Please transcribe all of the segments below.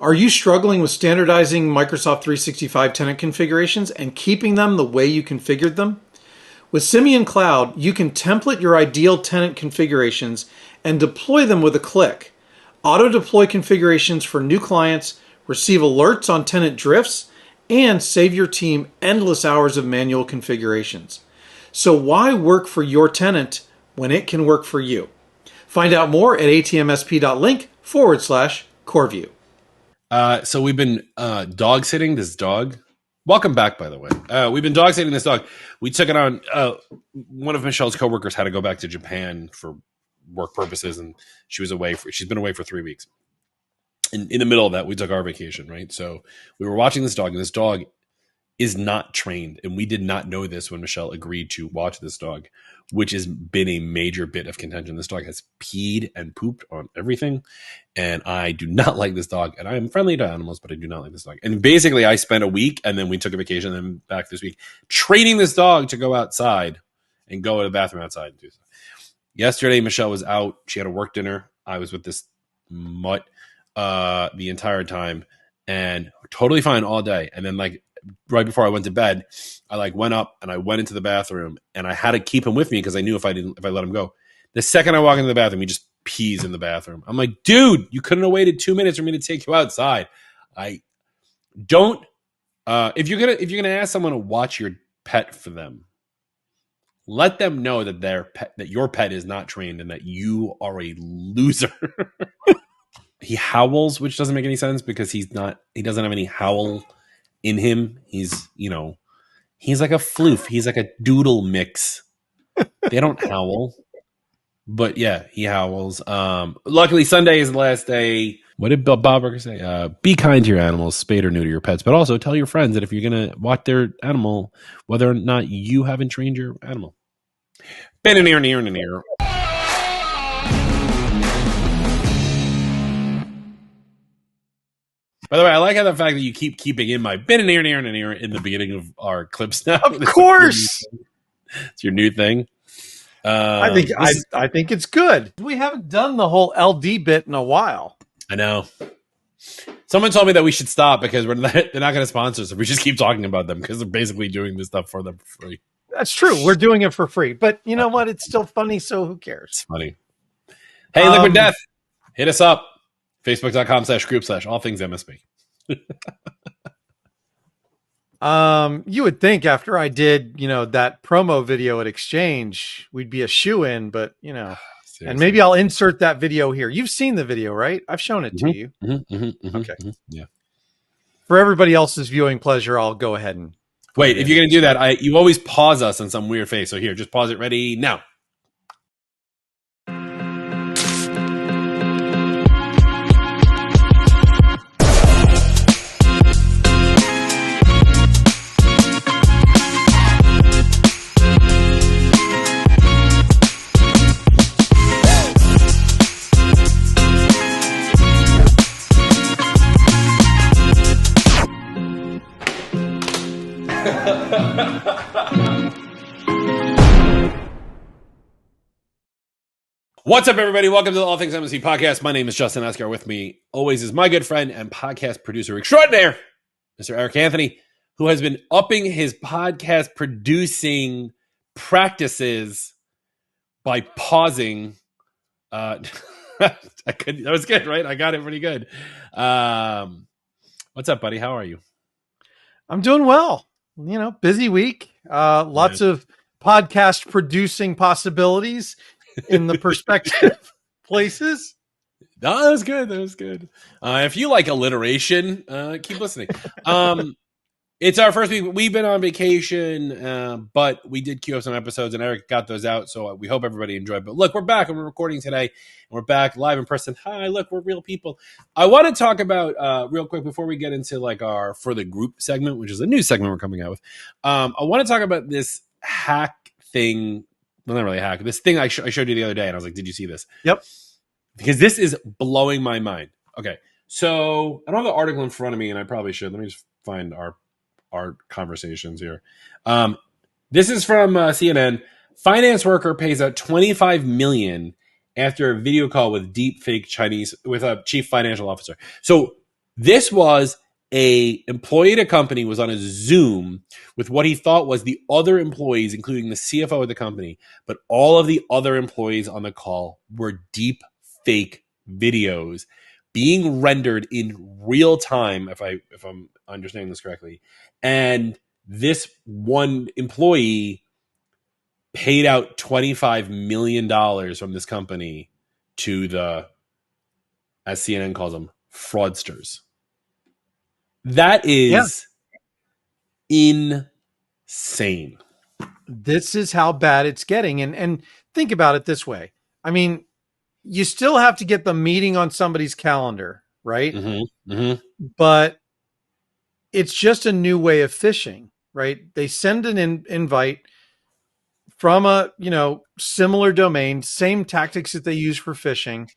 Are you struggling with standardizing Microsoft 365 tenant configurations and keeping them the way you configured them? With Simian Cloud, you can template your ideal tenant configurations and deploy them with a click. Auto-deploy configurations for new clients, receive alerts on tenant drifts, and save your team endless hours of manual configurations. So why work for your tenant when it can work for you? Find out more at atmsp.link/CoreView. So we've been dog sitting this dog. Welcome back, by the way. We've been dog sitting this dog. We took it on. One of Michelle's coworkers had to go back to Japan for work purposes, and she was away. She's been away for 3 weeks. And in the middle of that, we took our vacation, right? So we were watching this dog, and this dog is not trained. And we did not know this when Michelle agreed to watch this dog, which has been a major bit of contention. This dog has peed and pooped on everything. And I do not like this dog. And I am friendly to animals, but I do not like this dog. And basically, I spent a week, and then we took a vacation, and then back this week, training this dog to go outside and go to the bathroom outside and do stuff. Yesterday, Michelle was out. She had a work dinner. I was with this mutt the entire time, and totally fine all day. And then right before I went to bed, I went up and I went into the bathroom, and I had to keep him with me because I knew if I let him go, the second I walk into the bathroom, he just pees in the bathroom. I'm like, dude, you couldn't have waited 2 minutes for me to take you outside. I don't. If you're gonna ask someone to watch your pet for them, let them know that that your pet is not trained and that you are a loser. He howls, which doesn't make any sense because he doesn't have any howl in him. He's like a floof. He's like a doodle mix. They don't howl, but yeah, he howls. Luckily Sunday is the last day. What did Bob Burger say? Be kind to your animals, spade or neuter your pets, but also tell your friends that if you're going to watch their animal, whether or not you haven't trained your animal. Near. By the way, I like how the fact that you keep keeping in my in the beginning of our clips now. Of course, it's your new thing. I think it's good. We haven't done the whole LD bit in a while. I know. Someone told me that we should stop because they're not going to sponsor us if we just keep talking about them because they're basically doing this stuff for them for free. That's true. We're doing it for free, but you know what? It's still funny, so who cares? It's funny. Hey, Liquid Death, hit us up. Facebook.com/group/all things MSP. You would think after I did, that promo video at Exchange, we'd be a shoo-in, but seriously. And maybe I'll insert that video here. You've seen the video, right? I've shown it to you. Okay. Yeah. For everybody else's viewing pleasure, I'll go ahead and wait. If you're going to do that, you always pause us on some weird face. So here, just pause it. Ready now. What's up, everybody? Welcome to the All Things MSP podcast. My name is Justin Escar. With me always is my good friend and podcast producer extraordinaire, Mr. Eric Anthony, who has been upping his podcast producing practices by pausing. That was good, right? I got it pretty good. What's up, buddy? How are you? I'm doing well. Busy week. Lots of podcast producing possibilities in the perspective places. No, that was good. If you like alliteration, keep listening. It's our first week. We've been on vacation, but we did queue up some episodes, and Eric got those out, so we hope everybody enjoyed. But look, we're back, and we're recording today, and we're back live in person. Hi, look, we're real people. I want to talk about, real quick, before we get into our For the Group segment, which is a new segment we're coming out with, I want to talk about this hack thing. Well, not really a hack. This thing I showed you the other day, and I was like, did you see this? Yep. Because this is blowing my mind. Okay, so I don't have the article in front of me, and I probably should. Let me just find our conversations here. This is from CNN. Finance worker pays out $25 million after a video call with deep fake Chinese with a chief financial officer. So This was a employee at a company was on a Zoom with what he thought was the other employees, including the CFO of the company, but all of the other employees on the call were deep fake videos being rendered in real time, if I'm understanding this correctly. And this one employee paid out $25 million from this company to the, as CNN calls them, fraudsters. That is insane. This is how bad it's getting. And think about it this way. I mean, you still have to get the meeting on somebody's calendar, right? Mm-hmm. Mm-hmm. But it's just a new way of phishing, right? They send an invite from a, similar domain, same tactics that they use for phishing.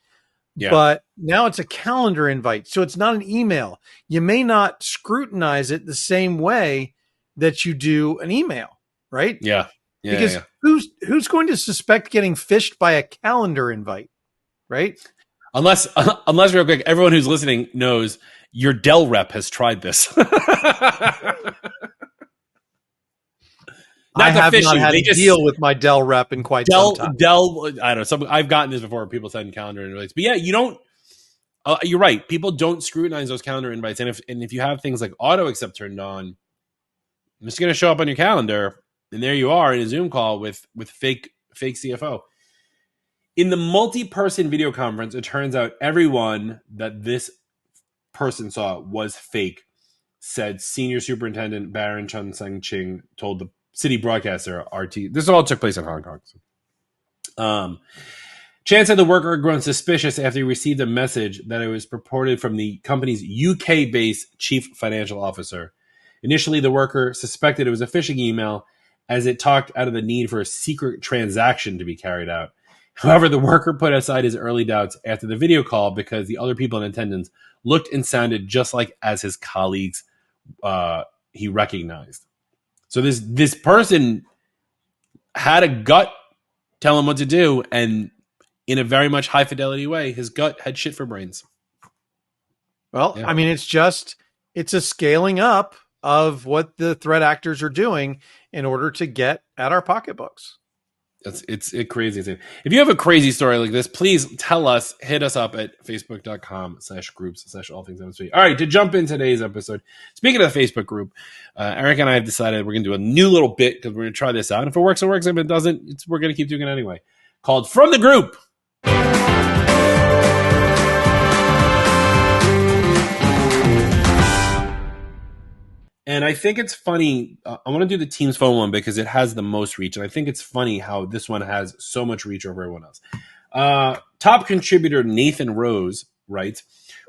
Yeah. But now it's a calendar invite. So it's not an email. You may not scrutinize it the same way that you do an email, right? Yeah. Because who's going to suspect getting phished by a calendar invite, right? Unless real quick, everyone who's listening knows your Dell rep has tried this. I have not had to deal with my Dell rep in quite some time. I don't know. I've gotten this before. People send calendar invites, but yeah, you don't. You're right. People don't scrutinize those calendar invites, and if you have things like auto accept turned on, I'm just going to show up on your calendar, and there you are in a Zoom call with fake CFO. In the multi-person video conference, it turns out everyone that this person saw was fake. Said Senior Superintendent Baron Chun Seng Ching told the city broadcaster RT. This all took place in Hong Kong. Chan said the worker had grown suspicious after he received a message that it was purported from the company's UK-based chief financial officer. Initially, the worker suspected it was a phishing email as it talked out of the need for a secret transaction to be carried out. However, the worker put aside his early doubts after the video call because the other people in attendance looked and sounded just like as his colleagues he recognized. So this person had a gut tell him what to do, and in a very much high fidelity way, his gut had shit for brains. Well, yeah. I mean, it's a scaling up of what the threat actors are doing in order to get at our pocketbooks. It's crazy. If you have a crazy story like this, please tell us. Hit us up at facebook.com/groups/all things MSP. All right, to jump in today's episode. Speaking of the Facebook group, Eric and I have decided we're going to do a new little bit because we're going to try this out. If it works, it works. If it doesn't, we're going to keep doing it anyway. Called From the Group. And I think it's funny. I want to do the Teams phone one because it has the most reach. And I think it's funny how this one has so much reach over everyone else. Top contributor Nathan Rose writes,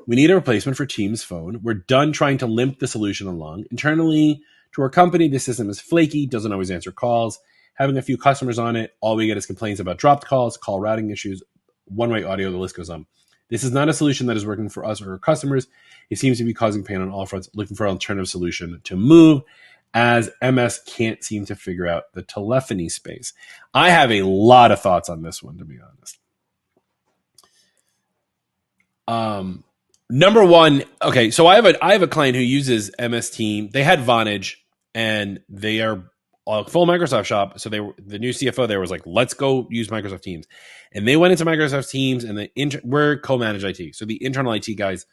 "We need a replacement for Teams phone. We're done trying to limp the solution along. Internally to our company, the system is flaky, doesn't always answer calls. Having a few customers on it, all we get is complaints about dropped calls, call routing issues, one-way audio, the list goes on. This is not a solution that is working for us or our customers. It seems to be causing pain on all fronts, looking for an alternative solution to move, as MS can't seem to figure out the telephony space." I have a lot of thoughts on this one, to be honest. Number one, okay, so I have a client who uses MS Team. They had Vonage, and they are a full Microsoft shop. So the new CFO there was like, let's go use Microsoft Teams. And they went into Microsoft Teams, and we're co-managed IT. So the internal IT guys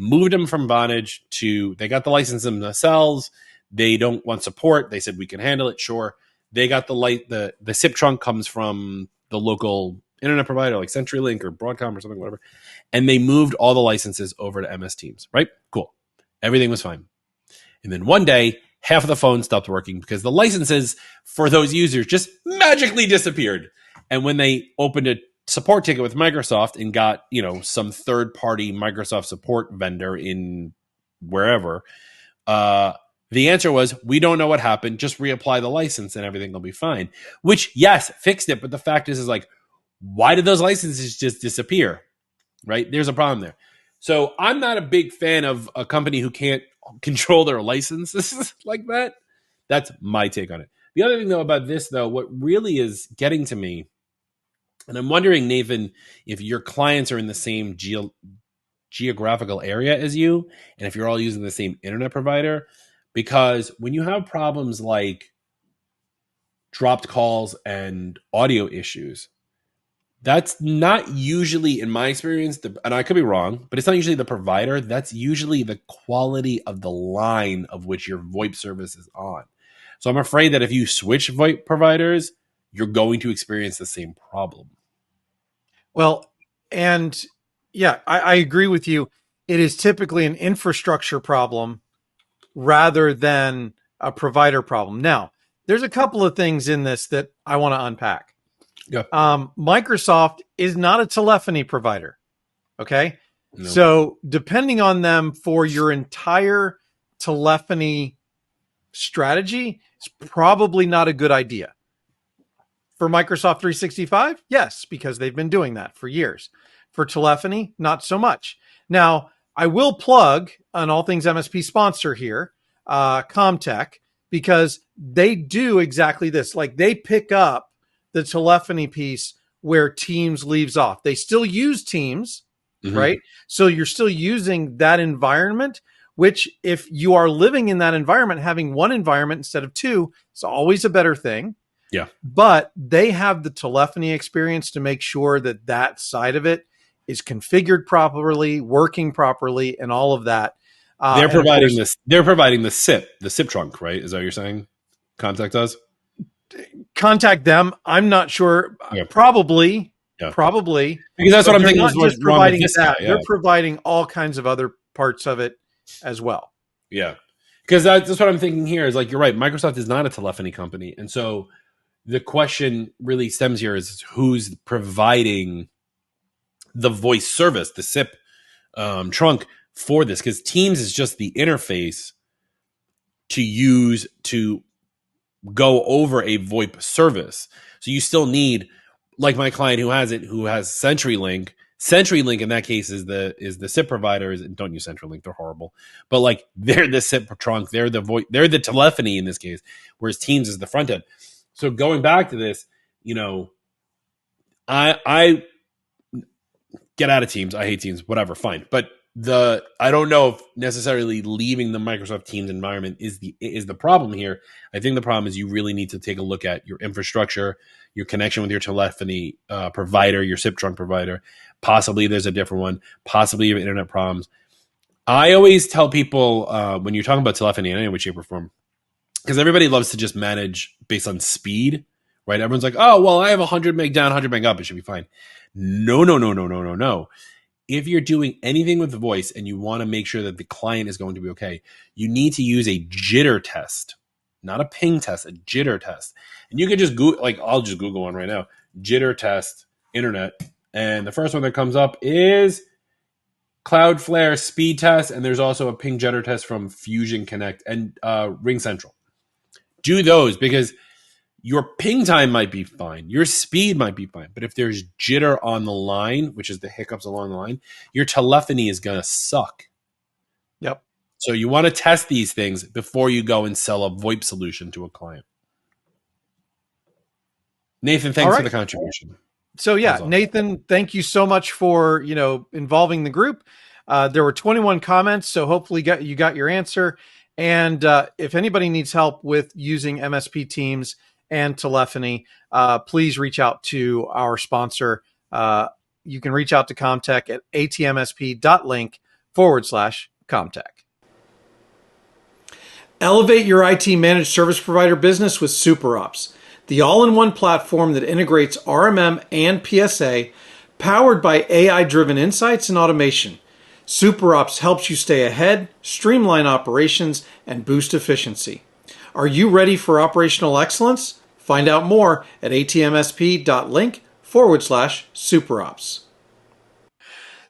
moved them from Vonage to, they got the license themselves. They don't want support. They said, we can handle it. Sure. They got the SIP trunk comes from the local internet provider like CenturyLink or Broadcom or something, whatever. And they moved all the licenses over to MS Teams, right? Cool. Everything was fine. And then one day, half of the phones stopped working because the licenses for those users just magically disappeared. And when they opened a support ticket with Microsoft and got, some third-party Microsoft support vendor in wherever, the answer was, we don't know what happened. Just reapply the license and everything will be fine. Which, yes, fixed it. But the fact is like, why did those licenses just disappear? Right? There's a problem there. So I'm not a big fan of a company who can't control their licenses like that. That's my take on it. The other thing, though, about this, though, what really is getting to me, and I'm wondering, Nathan, if your clients are in the same geographical area as you, and if you're all using the same internet provider, because when you have problems like dropped calls and audio issues, that's not usually, in my experience, and I could be wrong, but it's not usually the provider. That's usually the quality of the line of which your VoIP service is on. So I'm afraid that if you switch VoIP providers, you're going to experience the same problem. Well, and yeah, I agree with you. It is typically an infrastructure problem rather than a provider problem. Now, there's a couple of things in this that I want to unpack. Yeah. Microsoft is not a telephony provider. Okay. No. So depending on them for your entire telephony strategy, it's probably not a good idea. For Microsoft 365, yes, because they've been doing that for years. For telephony, not so much. Now, I will plug an All Things MSP sponsor here, Comtech, because they do exactly this. Like they pick up the telephony piece where Teams leaves off. They still use Teams, right? So you're still using that environment, which if you are living in that environment, having one environment instead of two, it's always a better thing. Yeah. But they have the telephony experience to make sure that that side of it is configured properly, working properly, and all of that. They're providing this. They're providing the SIP trunk, right? Is that what you're saying? Contact us. Contact them. I'm not sure. Yeah. Probably. Because that's what I'm thinking. Not just providing that. Yeah. They're providing all kinds of other parts of it as well. Yeah. Because that's what I'm thinking here is like, you're right. Microsoft is not a telephony company. And so the question really stems here is who's providing the voice service, the SIP trunk for this? Because Teams is just the interface to use to go over a VoIP service. So you still need, like my client who has CenturyLink. CenturyLink in that case is the SIP provider. Don't use CenturyLink; they're horrible. But like they're the SIP trunk, they're the telephony in this case, whereas Teams is the front end. So going back to this, I get out of Teams. I hate Teams. Whatever, fine. But I don't know if necessarily leaving the Microsoft Teams environment is the problem here. I think the problem is you really need to take a look at your infrastructure, your connection with your telephony provider, your SIP trunk provider. Possibly there's a different one. Possibly you have internet problems. I always tell people when you're talking about telephony in any way, shape, or form, because everybody loves to just manage based on speed, right? Everyone's like, oh, well, I have 100 meg down, 100 meg up. It should be fine. No. If you're doing anything with the voice and you want to make sure that the client is going to be okay, you need to use a jitter test, not a ping test, a jitter test. And you can just Google, like I'll just Google one right now, jitter test internet. And the first one that comes up is Cloudflare speed test. And there's also a ping jitter test from Fusion Connect and Ring Central. Do those because your ping time might be fine. Your speed might be fine. But if there's jitter on the line, which is the hiccups along the line, your telephony is going to suck. Yep. So you want to test these things before you go and sell a VoIP solution to a client. Nathan, thanks for the contribution. So yeah, Nathan, thank you so much for, involving the group. There were 21 comments, so hopefully you got your answer. And if anybody needs help with using MSP Teams and telephony, please reach out to our sponsor. You can reach out to Comtech at atmsp.link/Comtech. Elevate your IT managed service provider business with SuperOps, the all-in-one platform that integrates RMM and PSA, powered by AI-driven insights and automation. SuperOps helps you stay ahead, streamline operations, and boost efficiency. Are you ready for operational excellence? Find out more at atmsp.link/SuperOps.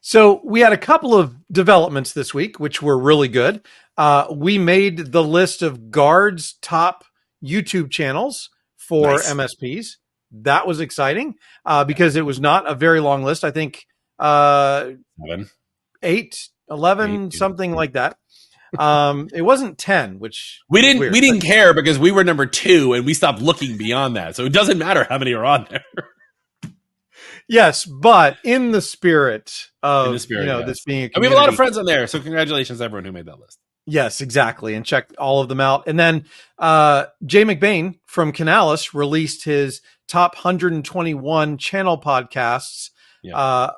So we had a couple of developments this week, which were really good. We made the list of Guard's top YouTube channels for MSPs. That was exciting because it was not a very long list. I think 8, 11, something like that. It wasn't 10, which we didn't care because we were number 2 and we stopped looking beyond that. So it doesn't matter how many are on there. Yes, but in the spirit In the of, spirit, this yes. being a And we have a lot of community. friends on there, so congratulations to everyone who made that list. Yes, exactly. And check all of them out. And then Jay McBain from Canalys released his top 121 channel podcasts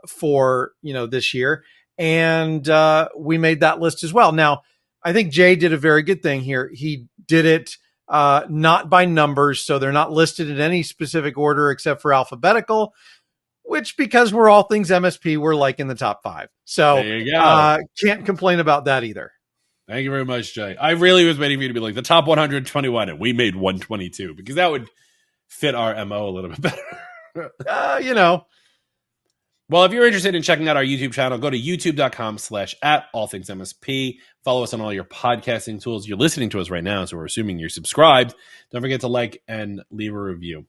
for, this year. And we made that list as well. Now, I think Jay did a very good thing here. He did it not by numbers. So they're not listed in any specific order except for alphabetical, which, because we're all things MSP, we're like in the top 5. So there you go. Can't complain about that either. Thank you very much, Jay. I really was waiting for you to be like the top 121, and we made 122 because that would fit our MO a little bit better. Well, if you're interested in checking out our YouTube channel, go to youtube.com/@allthingsmsp. Follow us on all your podcasting tools. You're listening to us right now, so we're assuming you're subscribed. Don't forget to like and leave a review.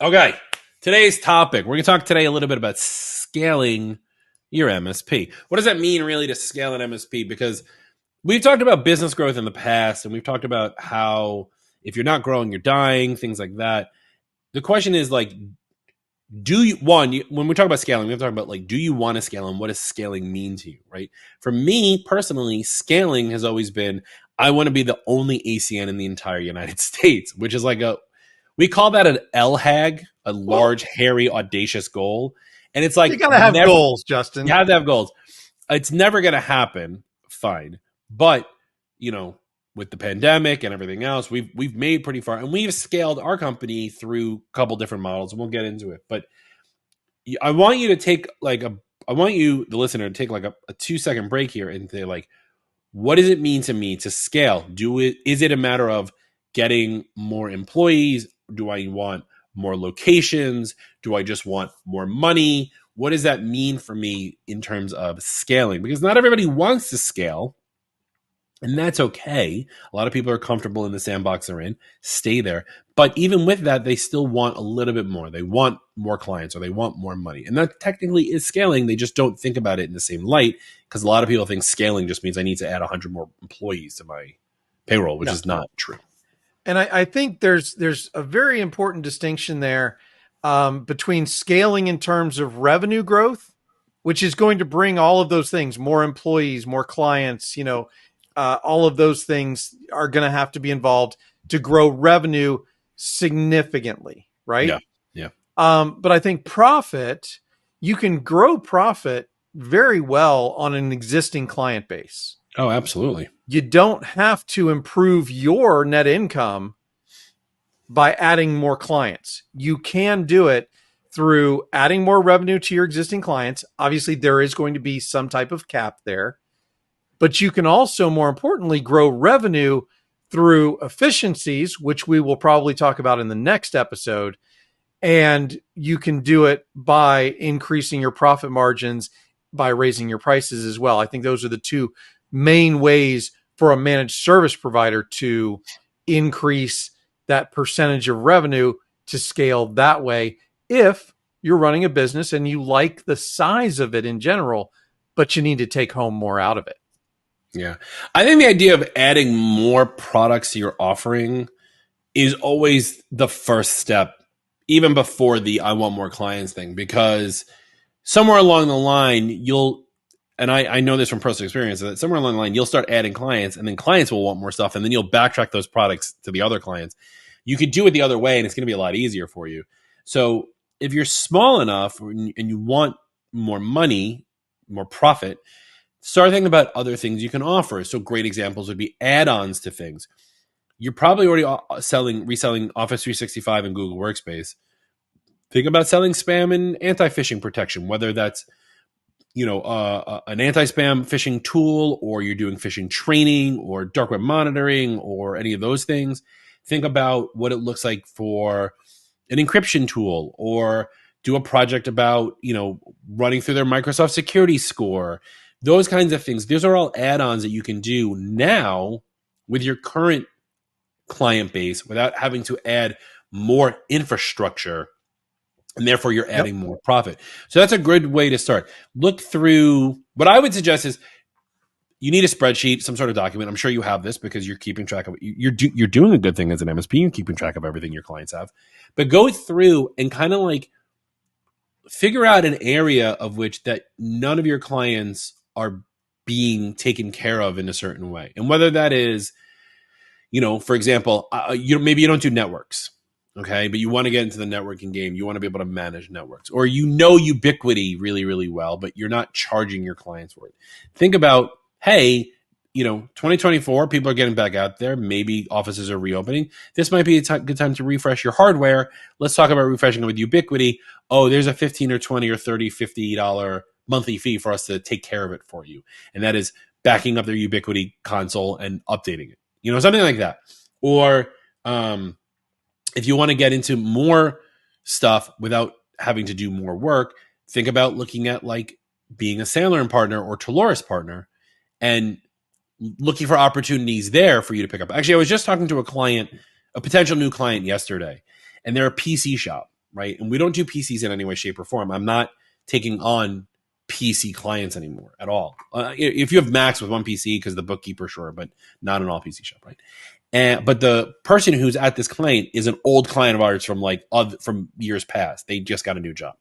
Okay, today's topic. We're going to talk today a little bit about scaling your MSP. What does that mean really to scale an MSP? Because we've talked about business growth in the past, and we've talked about how if you're not growing, you're dying, things like that. The question is like, when we talk about scaling, we have to talk about like, do you want to scale, and what does scaling mean to you, right? For me personally, scaling has always been, I want to be the only ACN in the entire United States, which is like we call that an LHAG, a large, hairy, audacious goal. And it's like, you gotta have goals, Justin. You have to have goals. It's never going to happen. Fine. But, with the pandemic and everything else, we've made pretty far, and we've scaled our company through a couple different models, and we'll get into it. But I want you to take the listener, to take like a 2-second break here and say like, what does it mean to me to scale? Is it a matter of getting more employees? Do I want more locations? Do I just want more money? What does that mean for me in terms of scaling? Because not everybody wants to scale, and that's okay. A lot of people are comfortable in the sandbox they're in, stay there. But even with that, they still want a little bit more. They want more clients, or they want more money. And that technically is scaling. They just don't think about it in the same light, because a lot of people think scaling just means I need to add 100 more employees to my payroll, which is not true. And I think there's a very important distinction there between scaling in terms of revenue growth, which is going to bring all of those things, more employees, more clients, all of those things are going to have to be involved to grow revenue significantly, right? Yeah. But I think profit, you can grow profit very well on an existing client base. Oh, absolutely. You don't have to improve your net income by adding more clients. You can do it through adding more revenue to your existing clients. Obviously, there is going to be some type of cap there, but you can also, more importantly, grow revenue through efficiencies, which we will probably talk about in the next episode. And you can do it by increasing your profit margins, by raising your prices as well. I think those are the two main ways for a managed service provider to increase that percentage of revenue, to scale that way. If you're running a business and you like the size of it in general, but you need to take home more out of it. Yeah. I think the idea of adding more products to your offering is always the first step, even before the I want more clients thing, because somewhere along the line, and I know this from personal experience, that somewhere along the line, you'll start adding clients, and then clients will want more stuff, and then you'll backtrack those products to the other clients. You could do it the other way, and it's going to be a lot easier for you. So if you're small enough and you want more money, more profit, start thinking about other things you can offer. So great examples would be add-ons to things. You're probably already reselling Office 365 and Google Workspace. Think about selling spam and anti-phishing protection, whether that's an anti-spam phishing tool, or you're doing phishing training, or dark web monitoring, or any of those things. Think about what it looks like for an encryption tool, or do a project about, running through their Microsoft security score, those kinds of things. Those are all add-ons that you can do now with your current client base without having to add more infrastructure, and therefore you're adding more profit. So that's a good way to start. Look through, what I would suggest is you need a spreadsheet, some sort of document. I'm sure you have this because you're keeping track of it. You're doing a good thing as an MSP. You're keeping track of everything your clients have. But go through and kind of like figure out an area of which that none of your clients are being taken care of in a certain way. And whether that is, for example, maybe you don't do networks, okay, but you want to get into the networking game. You want to be able to manage networks, or Ubiquity really, really well, but you're not charging your clients for it. Think about, hey, 2024, people are getting back out there. Maybe offices are reopening. This might be a good time to refresh your hardware. Let's talk about refreshing it with Ubiquity. Oh, there's a $15 or $20 or $30, $50 monthly fee for us to take care of it for you. And that is backing up their Ubiquity console and updating it. Something like that. Or if you want to get into more stuff without having to do more work, think about looking at like being a Sandler & Partner or Toloris partner and looking for opportunities there for you to pick up. Actually, I was just talking to a potential new client yesterday, and they're a PC shop, right? And we don't do PCs in any way, shape, or form. I'm not taking on PC clients anymore at all. If you have Macs with one PC, because the bookkeeper, sure, but not an all PC shop, right? But the person who's at this client is an old client of ours from years past. They just got a new job.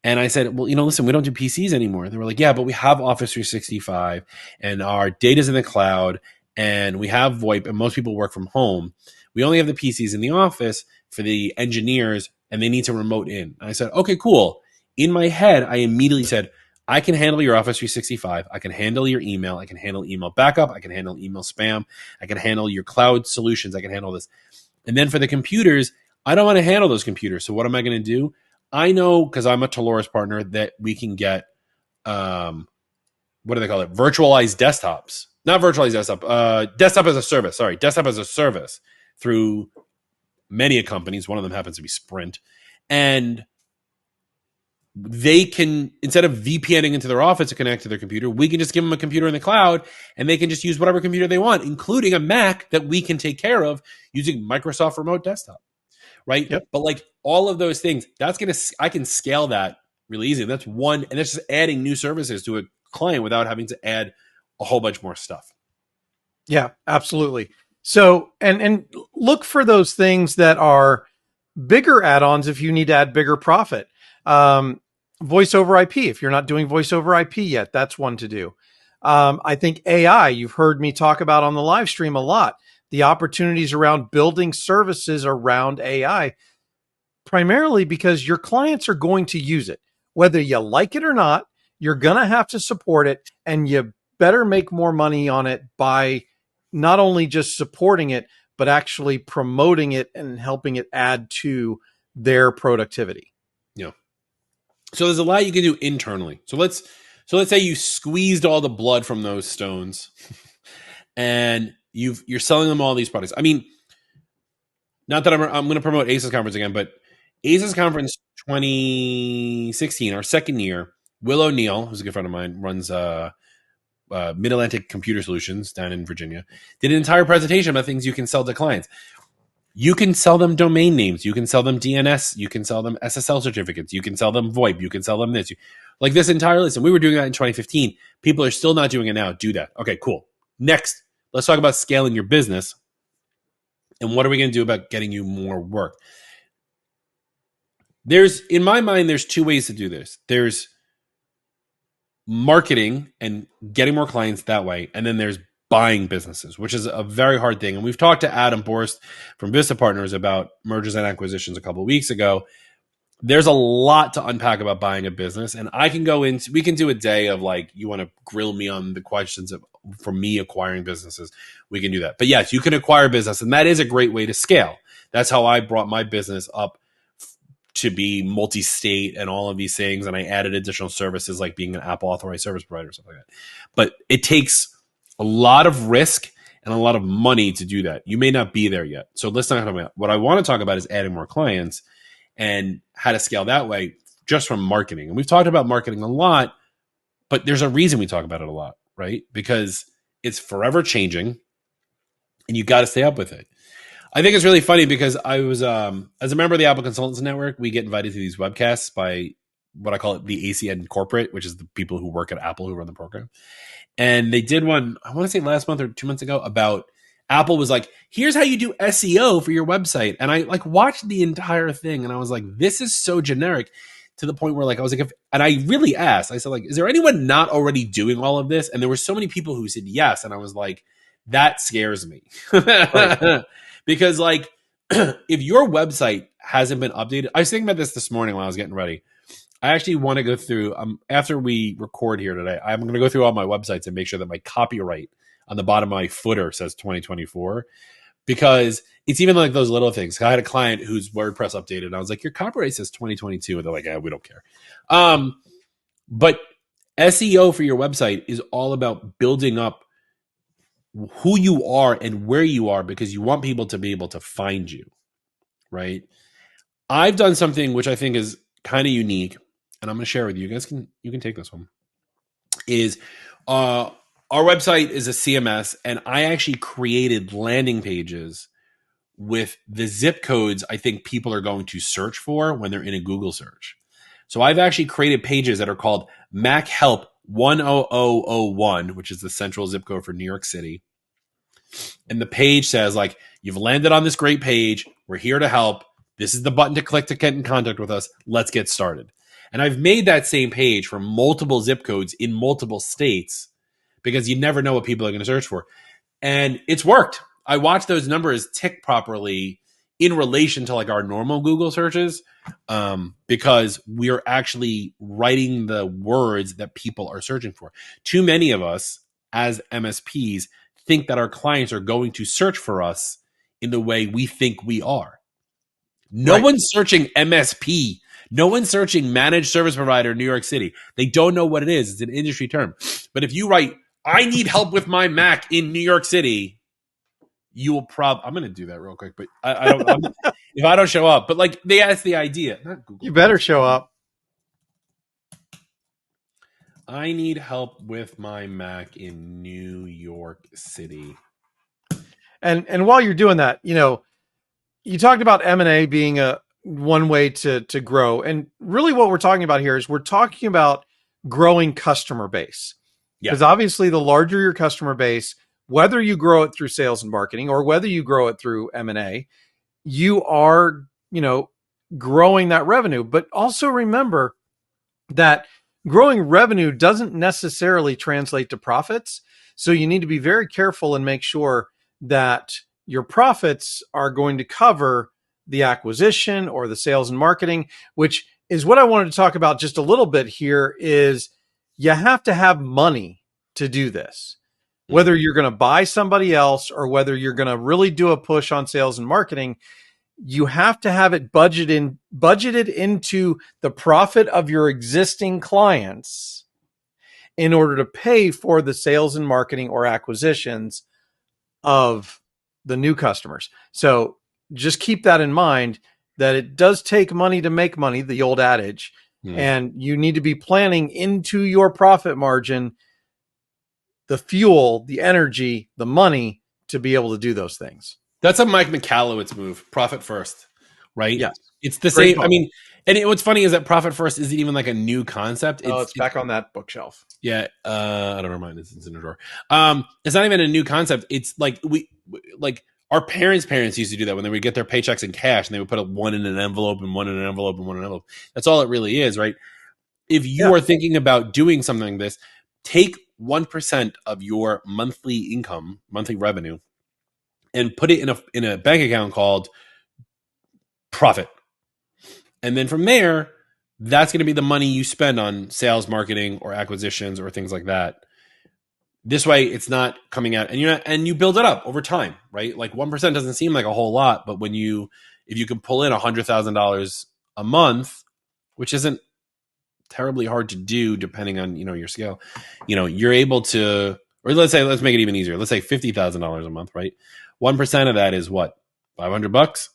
And I said, well, listen, we don't do PCs anymore. They were like, yeah, but we have Office 365 and our data's in the cloud and we have VoIP and most people work from home. We only have the PCs in the office for the engineers and they need to remote in. And I said, okay, cool. In my head, I immediately said, I can handle your Office 365. I can handle your email. I can handle email backup. I can handle email spam. I can handle your cloud solutions. I can handle this. And then for the computers, I don't want to handle those computers. So what am I going to do? I know, because I'm a Toloris partner, that we can get, what do they call it? Virtualized desktops. Not virtualized desktop. Desktop as a service. Sorry. Desktop as a service through many companies. One of them happens to be Sprint. And they can, instead of VPNing into their office to connect to their computer, we can just give them a computer in the cloud and they can just use whatever computer they want, including a Mac that we can take care of using Microsoft Remote Desktop. Right. Yep. But like all of those things, I can scale that really easy. That's one. And that's just adding new services to a client without having to add a whole bunch more stuff. Yeah, absolutely. So, and look for those things that are bigger add-ons if you need to add bigger profit. Voice over IP. If you're not doing voice over IP yet, that's one to do. I think AI, you've heard me talk about on the live stream a lot. The opportunities around building services around AI, primarily because your clients are going to use it. Whether you like it or not, you're going to have to support it, and you better make more money on it by not only just supporting it, but actually promoting it and helping it add to their productivity. Yeah. So there's a lot you can do internally. So let's say you squeezed all the blood from those stones and you're selling them all these products. I mean, not that I'm going to promote ACES conference again, but ACES conference 2016, our second year, Will O'Neill, who's a good friend of mine, runs Mid-Atlantic Computer Solutions down in Virginia, did an entire presentation about things you can sell to clients. You can sell them domain names. You can sell them DNS. You can sell them SSL certificates. You can sell them VoIP. You can sell them this. Like this entire list. And we were doing that in 2015. People are still not doing it now. Do that. Okay, cool. Next, let's talk about scaling your business. And what are we going to do about getting you more work? In my mind, there's two ways to do this. There's marketing and getting more clients that way. And then there's buying businesses, which is a very hard thing. And we've talked to Adam Borst from Vista Partners about mergers and acquisitions a couple of weeks ago. There's a lot to unpack about buying a business. And we can do a day of like, you want to grill me on the questions for me acquiring businesses. We can do that. But yes, you can acquire business. And that is a great way to scale. That's how I brought my business up to be multi-state and all of these things. And I added additional services like being an Apple authorized service provider, stuff like that. But it takes a lot of risk and a lot of money to do that. You may not be there yet. So let's not talk about what I want to talk about is adding more clients and how to scale that way just from marketing. And we've talked about marketing a lot, but there's a reason we talk about it a lot, right? Because it's forever changing and you got to stay up with it. I think it's really funny because I was, as a member of the Apple Consultants Network, we get invited to these webcasts by what I call it the ACN corporate, which is the people who work at Apple who run the program. And they did one, I want to say last month or 2 months ago, about Apple was like, here's how you do SEO for your website. And I like watched the entire thing and I was like, this is so generic. to the point where like I was like, and I really asked, I said like, is there anyone not already doing all of this? And there were so many people who said yes, and I was like, that scares me. Right. Because like if your website hasn't been updated, I was thinking about this morning when I was getting ready. I actually want to go through after we record here today, I'm going to go through all my websites and make sure that my copyright on the bottom of my footer says 2024, because it's even like those little things. I had a client whose WordPress updated, and I was like, your copyright says 2022, and they're like, we don't care. But SEO for your website is all about building up who you are and where you are, because you want people to be able to find you, right? I've done something which I think is kind of unique, and I'm going to share with you. You can take this one. Is our website is a CMS, and I actually created landing pages with the zip codes I think people are going to search for when they're in a Google search. So I've actually created pages that are called Mac Help 10001, which is the central zip code for New York City. And the page says like, you've landed on this great page. We're here to help. This is the button to click to get in contact with us. Let's get started. And I've made that same page for multiple zip codes in multiple states, because you never know what people are going to search for. And it's worked. I watched those numbers tick properly in relation to like our normal Google searches, because we're actually writing the words that people are searching for. Too many of us as MSPs think that our clients are going to search for us in the way we think we are. No one's searching MSP. No one's searching managed service provider in New York City. They don't know what it is. It's an industry term. But if you write, I need help with my Mac in New York City, you will I'm going to do that real quick, but I don't, if I don't show up, but like that's the idea. Not Google. You better show up. I need help with my Mac in New York City. And while you're doing that, you talked about M&A being one way to grow. And really what we're talking about here is we're talking about growing customer base. Because obviously the larger your customer base, whether you grow it through sales and marketing or whether you grow it through M&A, you are, growing that revenue. But also remember that growing revenue doesn't necessarily translate to profits. So you need to be very careful and make sure that your profits are going to cover the acquisition or the sales and marketing, which is what I wanted to talk about just a little bit here. Is you have to have money to do this, whether you're going to buy somebody else or whether you're going to really do a push on sales and marketing. You have to have it budgeted into the profit of your existing clients in order to pay for the sales and marketing or acquisitions of the new customers. So just keep that in mind, that it does take money to make money, the old adage, and you need to be planning into your profit margin the fuel, the energy, the money to be able to do those things. That's a Mike Michalowicz move. Profit first, right? Yes. It's the same. I mean, and what's funny is that profit first isn't even like a new concept. It's back on that bookshelf. Yeah. I don't remind this. It's in the drawer. It's not even a new concept. It's like our parents used to do that when they would get their paychecks in cash and they would put one in an envelope and one in an envelope and one in an envelope. That's all it really is, right? If you are thinking about doing something like this, take 1% of your monthly income, monthly revenue, and put it in a bank account called profit. And then from there, that's going to be the money you spend on sales, marketing, or acquisitions or things like that. This way, it's not coming out, and you build it up over time, right? Like 1% doesn't seem like a whole lot, but if you can pull in $100,000 a month, which isn't terribly hard to do depending on your scale, you're able to, or let's make it even easier. Let's say $50,000 a month, right? 1% of that is what, $500?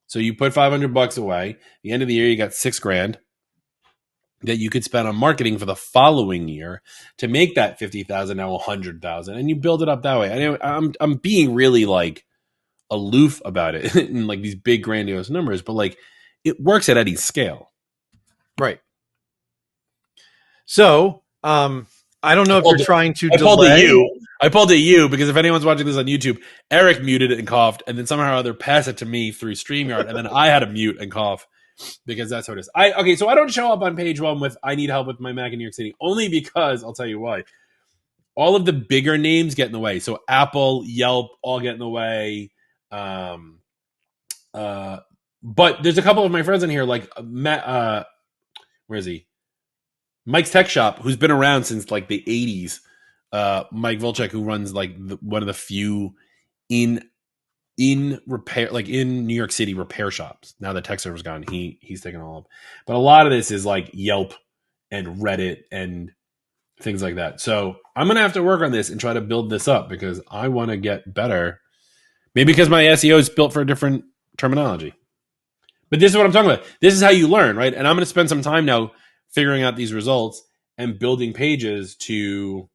So you put $500 away. At the end of the year, you got $6,000 that you could spend on marketing for the following year to make that 50,000 now 100,000, and you build it up that way. I'm being really like aloof about it in like these big grandiose numbers, but like it works at any scale, right? So I don't know if you're trying to delay. I pulled a U because if anyone's watching this on YouTube, Eric muted it and coughed, and then somehow or other passed it to me through StreamYard, and then I had to mute and cough. because that's what it is. Okay, so I don't show up on page one with I need help with my Mac in New York City, only because I'll tell you why. All of the bigger names get in the way. So Apple, Yelp, all get in the way. But there's a couple of my friends in here, like Matt, where is he? Mike's Tech Shop, who's been around since like the 80s. Mike Volchek, who runs like one of the few in repair, like in New York City repair shops. Now that tech server's gone, he's taken all of. But a lot of this is like Yelp and Reddit and things like that. So I'm gonna have to work on this and try to build this up because I want to get better. Maybe because my SEO is built for a different terminology. But this is what I'm talking about. This is how you learn, right? And I'm gonna spend some time now figuring out these results and building pages to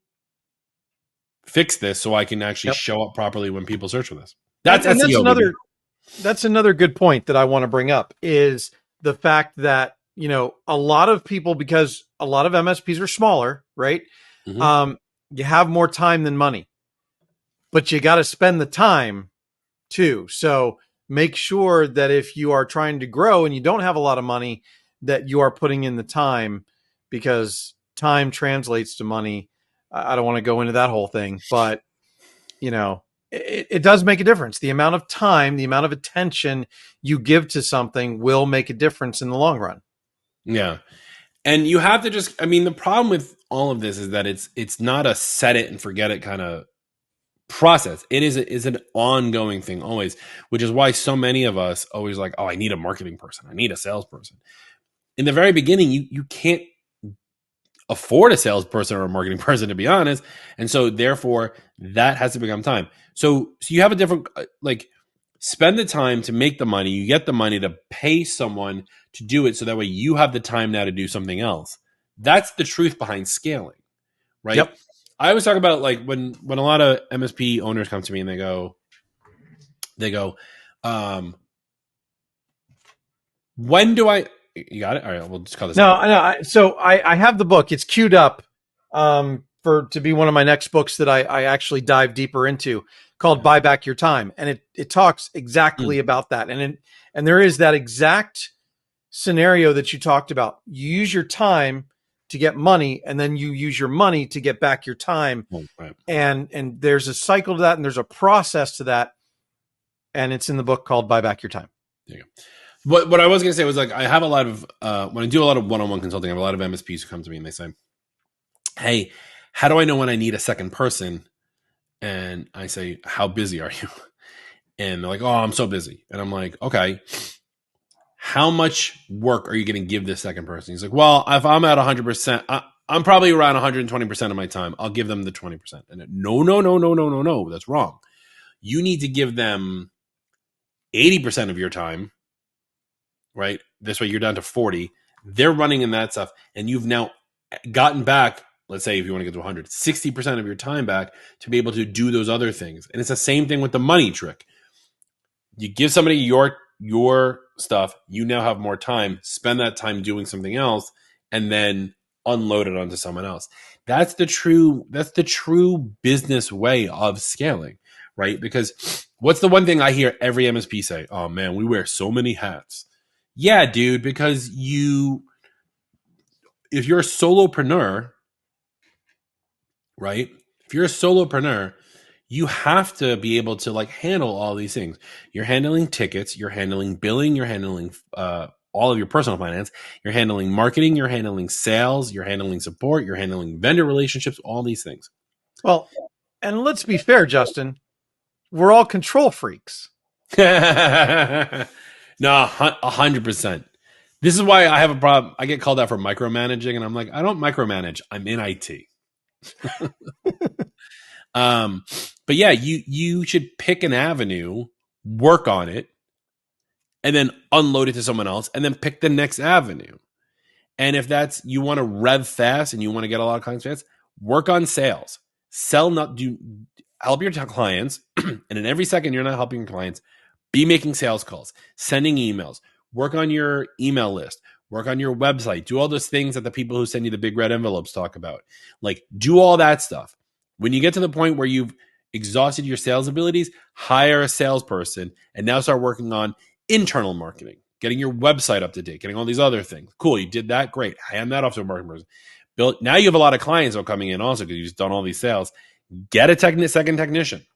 fix this so I can actually show up properly when people search for this. That's SEO. That's another good point that I want to bring up is the fact that, you know, a lot of people, because a lot of MSPs are smaller, right? Mm-hmm. You have more time than money, but you got to spend the time too. So make sure that if you are trying to grow and you don't have a lot of money, that you are putting in the time, because time translates to money. I don't want to go into that whole thing, but you know, it does make a difference. The amount of time, the amount of attention you give to something will make a difference in the long run. Yeah. And you have to just, I mean, the problem with all of this is that it's not a set it and forget it kind of process. It is an ongoing thing always, which is why so many of us always like, oh, I need a marketing person. I need a salesperson. In the very beginning, you can't afford a salesperson or a marketing person, to be honest. And so therefore that has to become time. So you have a different, like, spend the time to make the money. You get the money to pay someone to do it. So that way you have the time now to do something else. That's the truth behind scaling, right? Yep. I always talk about like when a lot of MSP owners come to me and they go, when do I, you got it? All right, we'll just call this. No. So I have the book. It's queued up to be one of my next books that I actually dive deeper into, called Buy Back Your Time. And it talks exactly about that. And there is that exact scenario that you talked about. You use your time to get money, and then you use your money to get back your time. Right. And there's a cycle to that, and there's a process to that. And it's in the book called Buy Back Your Time. There you go. What I was going to say was, like, I have a lot of, when I do a lot of one-on-one consulting, I have a lot of MSPs who come to me and they say, hey, how do I know when I need a second person? And I say, how busy are you? And they're like, oh, I'm so busy. And I'm like, okay, how much work are you going to give this second person? He's like, well, if I'm at 100%, I'm probably around 120% of my time. I'll give them the 20%. And no, that's wrong. You need to give them 80% of your time, right? This way you're down to 40. They're running in that stuff. And you've now gotten back, let's say if you want to get to 100, 60% of your time back to be able to do those other things. And it's the same thing with the money trick. You give somebody your stuff, you now have more time, spend that time doing something else, and then unload it onto someone else. That's the true business way of scaling, right? Because what's the one thing I hear every MSP say? Oh man, we wear so many hats. Yeah, dude, because if you're a solopreneur, right? If you're a solopreneur, you have to be able to like handle all these things. You're handling tickets, you're handling billing, you're handling all of your personal finance, you're handling marketing, you're handling sales, you're handling support, you're handling vendor relationships, all these things. Well, and let's be fair, Justin, we're all control freaks. No, 100%. This is why I have a problem. I get called out for micromanaging, and I'm like, I don't micromanage. I'm in IT. But yeah, you should pick an avenue, work on it, and then unload it to someone else, and then pick the next avenue. And if that's, you want to rev fast and you want to get a lot of clients fast, work on sales. Help your clients, and in every second you're not helping your clients, be making sales calls, sending emails, work on your email list, work on your website, do all those things that the people who send you the big red envelopes talk about. Like, do all that stuff. When you get to the point where you've exhausted your sales abilities, hire a salesperson and now start working on internal marketing. getting your website up to date, getting all these other things. Cool, you did that, great. Hand that off to a marketing person. Now you have a lot of clients that are coming in also because you've done all these sales. Get a second technician,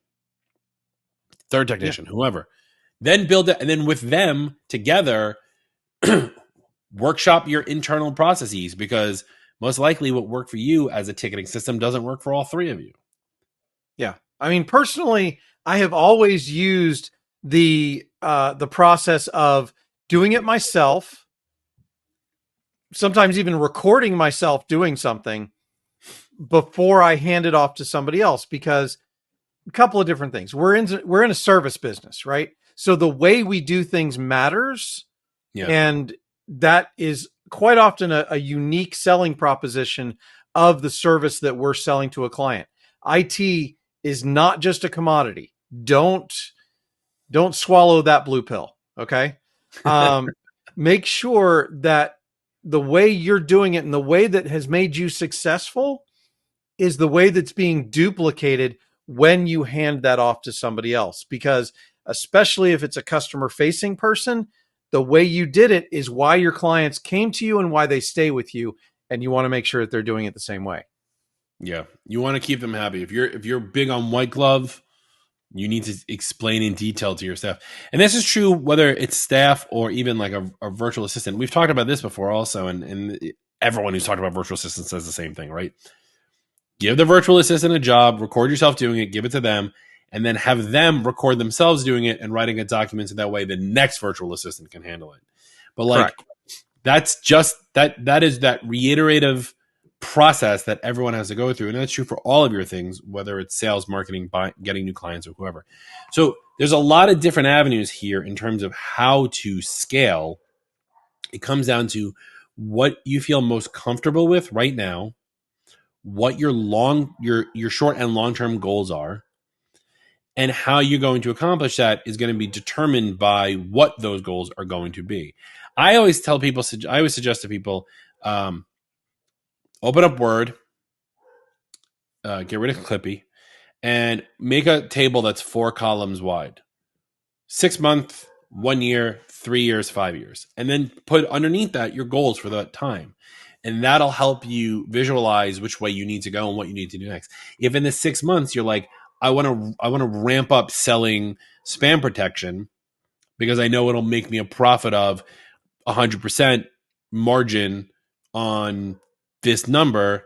third technician, whoever. Then build it, and then with them together, workshop your internal processes, because most likely what worked for you as a ticketing system doesn't work for all three of you. Yeah. I mean, personally, I have always used the process of doing it myself, sometimes even recording myself doing something before I hand it off to somebody else, because a couple of different things. We're in a service business, right? So the way we do things matters. Yeah. And that is quite often a unique selling proposition of the service that we're selling to a client. IT is not just a commodity. Don't swallow that blue pill. Okay. Make sure that the way you're doing it and the way that has made you successful is the way that's being duplicated when you hand that off to somebody else. Because especially if it's a customer facing person, the way you did it is why your clients came to you and why they stay with you. And you want to make sure that they're doing it the same way. Yeah. You want to keep them happy. If you're big on white glove, you need to explain in detail to your staff. And this is true whether it's staff or even like a virtual assistant. We've talked about this before also, and everyone who's talked about virtual assistants says the same thing, right? Give the virtual assistant a job, record yourself doing it, give it to them, and then have them record themselves doing it and writing a document so that way the next virtual assistant can handle it. But like, correct. That's just that is that reiterative process that everyone has to go through. And that's true for all of your things, whether it's sales, marketing, getting new clients, or whoever. So there's a lot of different avenues here in terms of how to scale. It comes down to what you feel most comfortable with right now, what your short and long-term goals are, and how you're going to accomplish that is going to be determined by what those goals are going to be. I always suggest to people, open up Word, get rid of Clippy, and make a table that's 4 columns wide. 6 month, 1 year, 3 years, 5 years. And then put underneath that your goals for that time. And that'll help you visualize which way you need to go and what you need to do next. If in the 6 months you're like, I want to ramp up selling spam protection because I know it'll make me a profit of 100% margin on this number,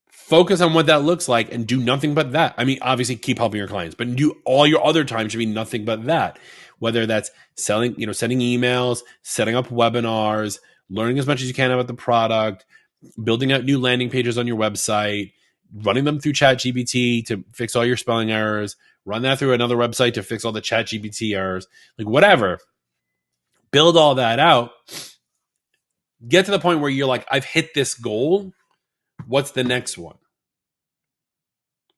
focus on what that looks like and do nothing but that. I mean, obviously keep helping your clients, but do all your other time should be nothing but that. Whether that's selling, sending emails, setting up webinars, learning as much as you can about the product, building out new landing pages on your website, running them through ChatGPT to fix all your spelling errors, run that through another website to fix all the ChatGPT errors, like whatever. Build all that out. Get to the point where you're like, I've hit this goal. What's the next one?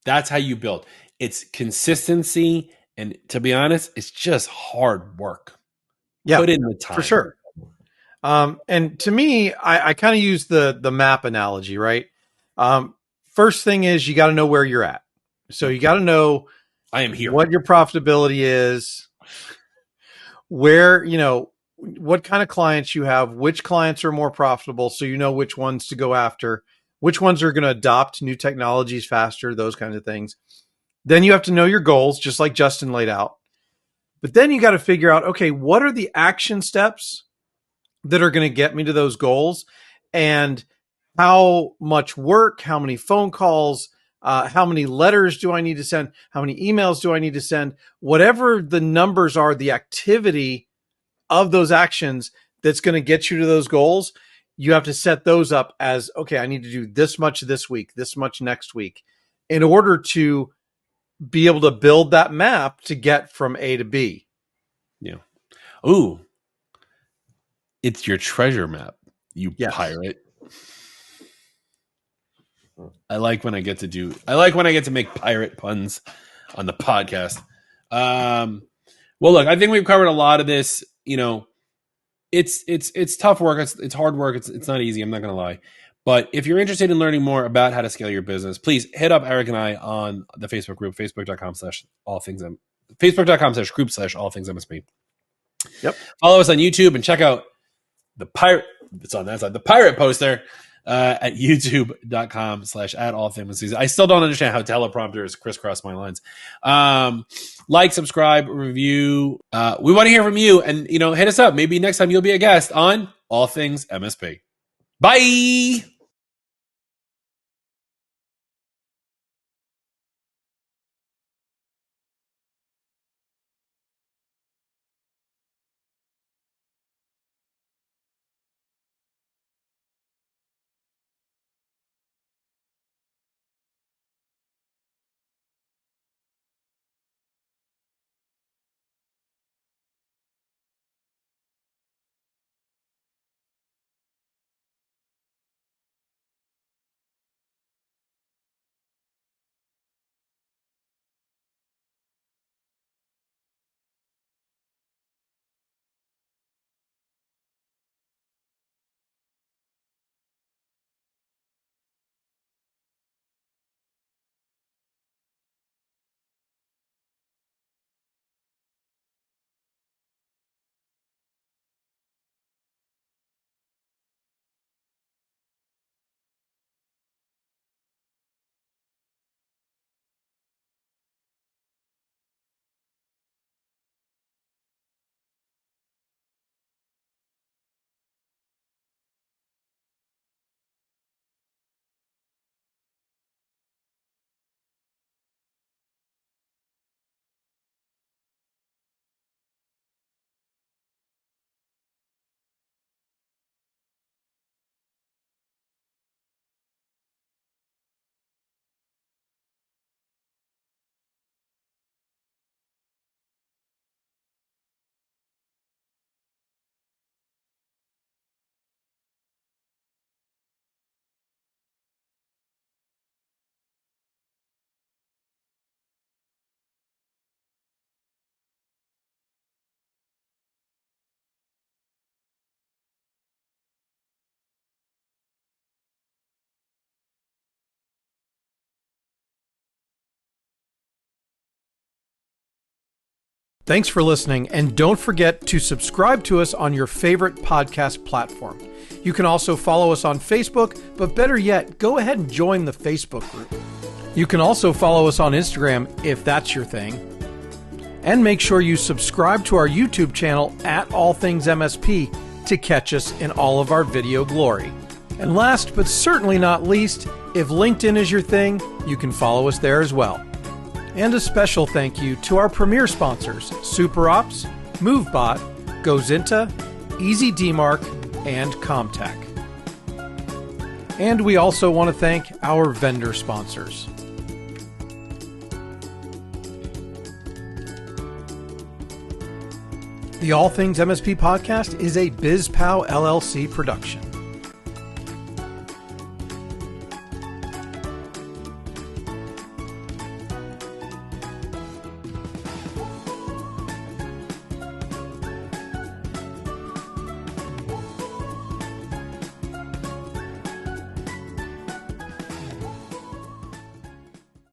That's how you build. It's consistency. And to be honest, it's just hard work. Yeah, put in the time. For sure. And to me, I kind of use the map analogy, right? First thing is you got to know where you're at. So you got to know I am here. What your profitability is, where, what kind of clients you have, which clients are more profitable. So you know which ones to go after, which ones are going to adopt new technologies faster, those kinds of things. Then you have to know your goals, just like Justin laid out. But then you got to figure out, okay, what are the action steps that are going to get me to those goals? And how much work, how many phone calls, how many letters do I need to send? How many emails do I need to send? Whatever the numbers are, the activity of those actions that's going to get you to those goals, you have to set those up as, okay, I need to do this much this week, this much next week, in order to be able to build that map to get from A to B. Yeah. Ooh, it's your treasure map, you pirate. I like when I get to make pirate puns on the podcast. Well, look, I think we've covered a lot of this. It's tough work. It's hard work. It's not easy. I'm not going to lie. But if you're interested in learning more about how to scale your business, please hit up Eric and I on the Facebook group, facebook.com/all things, Facebook.com/group/all things MSP. Yep. Follow us on YouTube and check out the pirate. It's on that side. The pirate poster at youtube.com/@allthingmsp. I still don't understand how teleprompters crisscross my lines. Like, subscribe, review. We want to hear from you, and hit us up. Maybe next time you'll be a guest on All Things MSP. Bye. Thanks for listening, and don't forget to subscribe to us on your favorite podcast platform. You can also follow us on Facebook, but better yet, go ahead and join the Facebook group. You can also follow us on Instagram if that's your thing. And make sure you subscribe to our YouTube channel at All Things MSP to catch us in all of our video glory. And last but certainly not least, if LinkedIn is your thing, you can follow us there as well. And a special thank you to our premier sponsors, SuperOps, MoveBot, Gozinta, EasyDmark, and Comtech. And we also want to thank our vendor sponsors. The All Things MSP podcast is a BizPow LLC production.